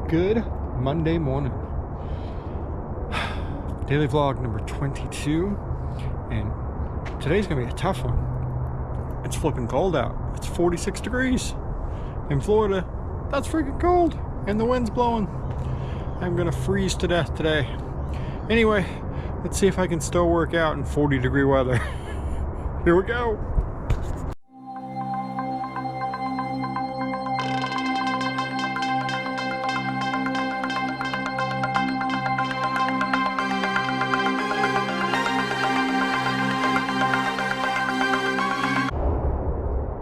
Good Monday morning. Daily vlog number 22, and today's gonna be a tough one. It's flipping cold out. It's 46 degrees in Florida. That's freaking cold, and the wind's blowing. I'm gonna freeze to death today. Anyway, let's see if I can still work out in 40-degree weather. Here we go.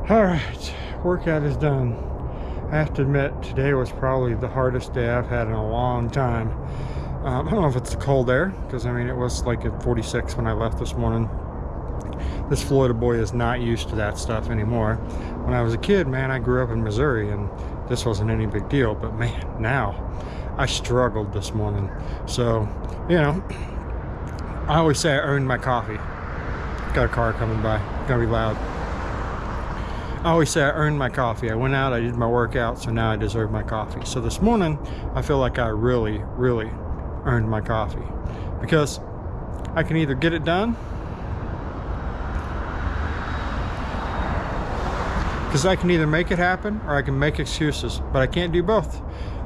Alright, workout is done. I have to admit, today was probably the hardest day I've had in a long time. I don't know if it's the cold air, because I mean it was like at 46 when I left this morning. This Florida boy is not used to that stuff anymore. When I was a kid, man, I grew up in Missouri and this wasn't any big deal, but man, now I struggled this morning. So, you know, I always say I earned my coffee. Got a car coming by, it's gonna be loud. I always say I earned my coffee. I went out, I did my workout, so now I deserve my coffee. So this morning, I feel like I really earned my coffee. Because I can either get it done, because I can either make it happen, or I can make excuses, but I can't do both.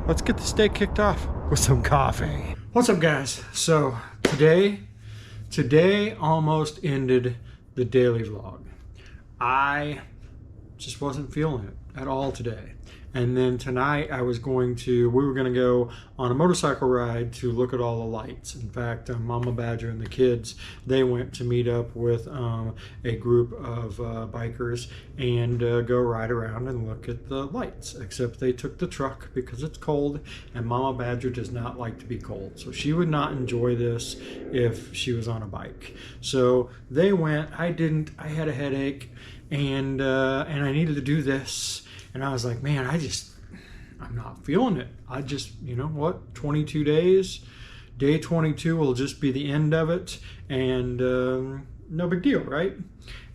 Let's get this day kicked off with some coffee. What's up, guys? So today almost ended the daily vlog. I just wasn't feeling it at all today. And then tonight we were gonna go on a motorcycle ride to look at all the lights. In fact, Mama Badger and the kids, they went to meet up with a group of bikers and go ride around and look at the lights. Except they took the truck because it's cold, and Mama Badger does not like to be cold. So she would not enjoy this if she was on a bike. So they went, I didn't, I had a headache, and I needed to do this. And I was like, man, I'm not feeling it. I just, you know what, 22 days, day 22 will just be the end of it, and no big deal, right?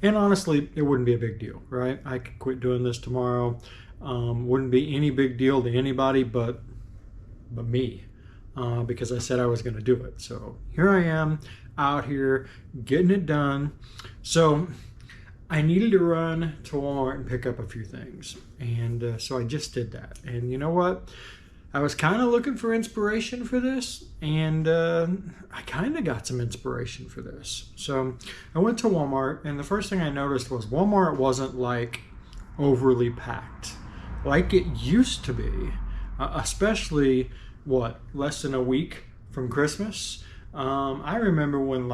And honestly, it wouldn't be a big deal, right? I could quit doing this tomorrow. Wouldn't be any big deal to anybody but me, because I said I was gonna do it. So here I am, out here, getting it done. So I needed to run to Walmart and pick up a few things, and so I just did that. And you know what? I was kind of looking for inspiration for this, and I kind of got some inspiration for this. So I went to Walmart, and the first thing I noticed was Walmart wasn't like overly packed like it used to be, especially less than a week from Christmas. I remember when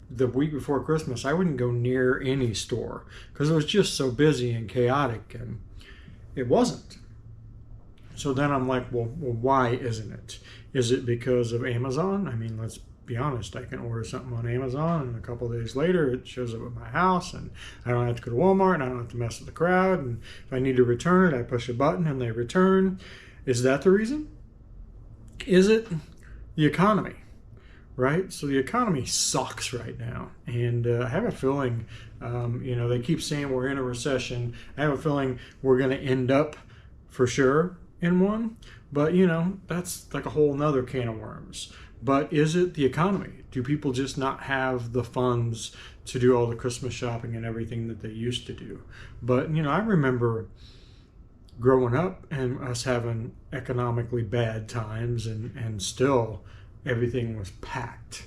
the week before Christmas, I wouldn't go near any store because it was just so busy and chaotic, and it wasn't. So then I'm like, well, why isn't it? Is it because of Amazon? I mean, let's be honest, I can order something on Amazon and a couple of days later it shows up at my house, and I don't have to go to Walmart, and I don't have to mess with the crowd, and if I need to return it, I push a button and they return. Is that the reason? Is it the economy? Right? So the economy sucks right now. And I have a feeling, they keep saying we're in a recession. I have a feeling we're going to end up for sure in one. But, that's like a whole nother can of worms. But is it the economy? Do people just not have the funds to do all the Christmas shopping and everything that they used to do? But, I remember growing up and us having economically bad times, and still everything was packed.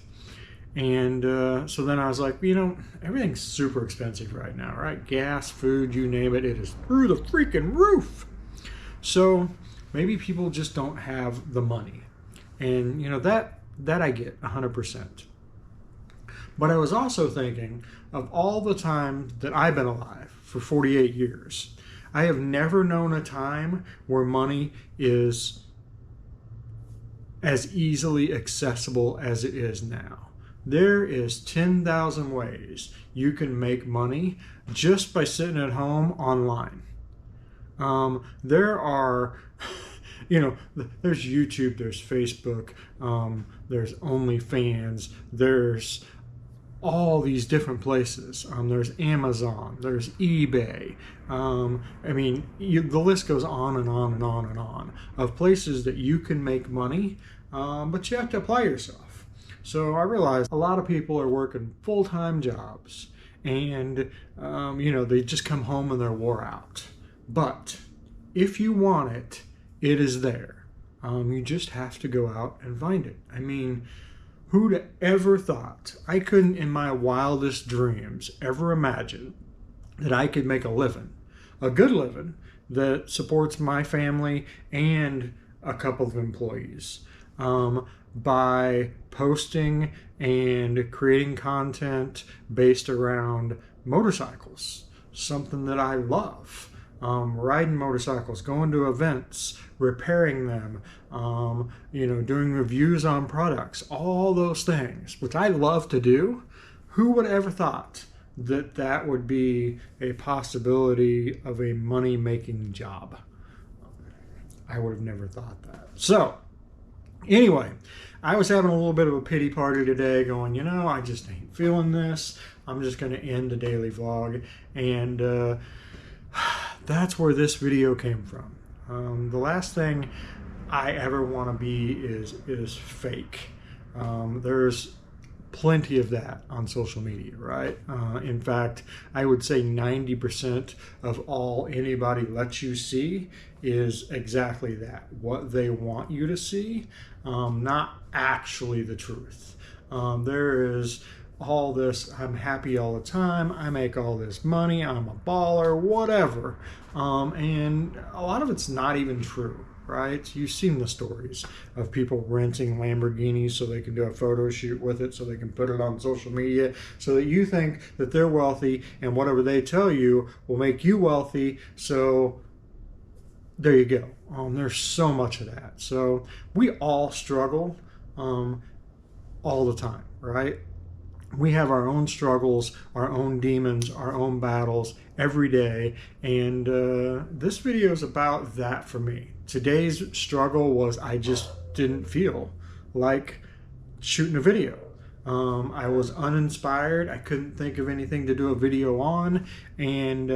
And so then I was like, everything's super expensive right now, right? Gas, food, you name it, it is through the freaking roof. So maybe people just don't have the money. And that I get 100%. But I was also thinking of all the time that I've been alive for 48 years. I have never known a time where money is as easily accessible as it is now. There is 10,000 ways you can make money just by sitting at home online. There are, there's YouTube, there's Facebook, there's OnlyFans, there's all these different places. There's Amazon, there's eBay. I mean, the list goes on and on and on and on of places that you can make money, but you have to apply yourself. So I realized a lot of people are working full-time jobs, and you know, they just come home and they're wore out. But if you want it, it is there. You just have to go out and find it. I mean, who'd ever thought? I couldn't in my wildest dreams ever imagine that I could make a living, a good living, that supports my family and a couple of employees, by posting and creating content based around motorcycles, something that I love. Riding motorcycles, going to events, repairing them, you know, doing reviews on products, all those things, which I love to do. Who would ever thought that that would be a possibility of a money-making job? I would have never thought that. So, anyway, I was having a little bit of a pity party today, going, you know, I just ain't feeling this. I'm just going to end the daily vlog, and that's where this video came from. The last thing I ever want to be is fake. There's plenty of that on social media, right? In fact, I would say 90% of all anybody lets you see is exactly that, what they want you to see, not actually the truth. There is all this, I'm happy all the time, I make all this money, I'm a baller, whatever. And a lot of it's not even true, right? You've seen the stories of people renting Lamborghinis so they can do a photo shoot with it, so they can put it on social media, so that you think that they're wealthy, and whatever they tell you will make you wealthy. So there you go. There's so much of that. So we all struggle all the time, right? We have our own struggles, our own demons, our own battles every day, and this video is about that for me. Today's struggle was I just didn't feel like shooting a video. I was uninspired. I couldn't think of anything to do a video on, and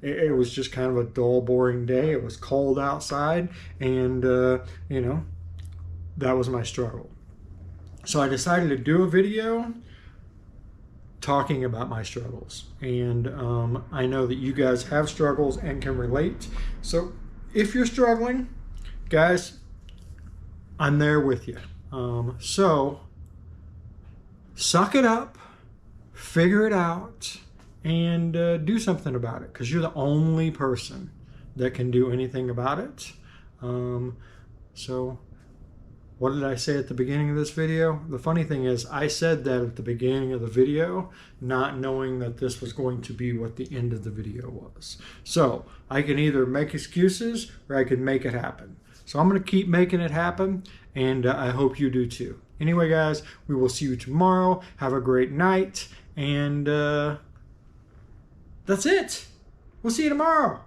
it was just kind of a dull, boring day. It was cold outside, and you know, that was my struggle. So I decided to do a video talking about my struggles, and I know that you guys have struggles and can relate. So if you're struggling, guys, I'm there with you. So suck it up, figure it out, and do something about it, because you're the only person that can do anything about it. So what did I say at the beginning of this video? The funny thing is, I said that at the beginning of the video, not knowing that this was going to be what the end of the video was. So I can either make excuses or I can make it happen. So I'm going to keep making it happen, and I hope you do too. Anyway, guys, we will see you tomorrow. Have a great night, and that's it. We'll see you tomorrow.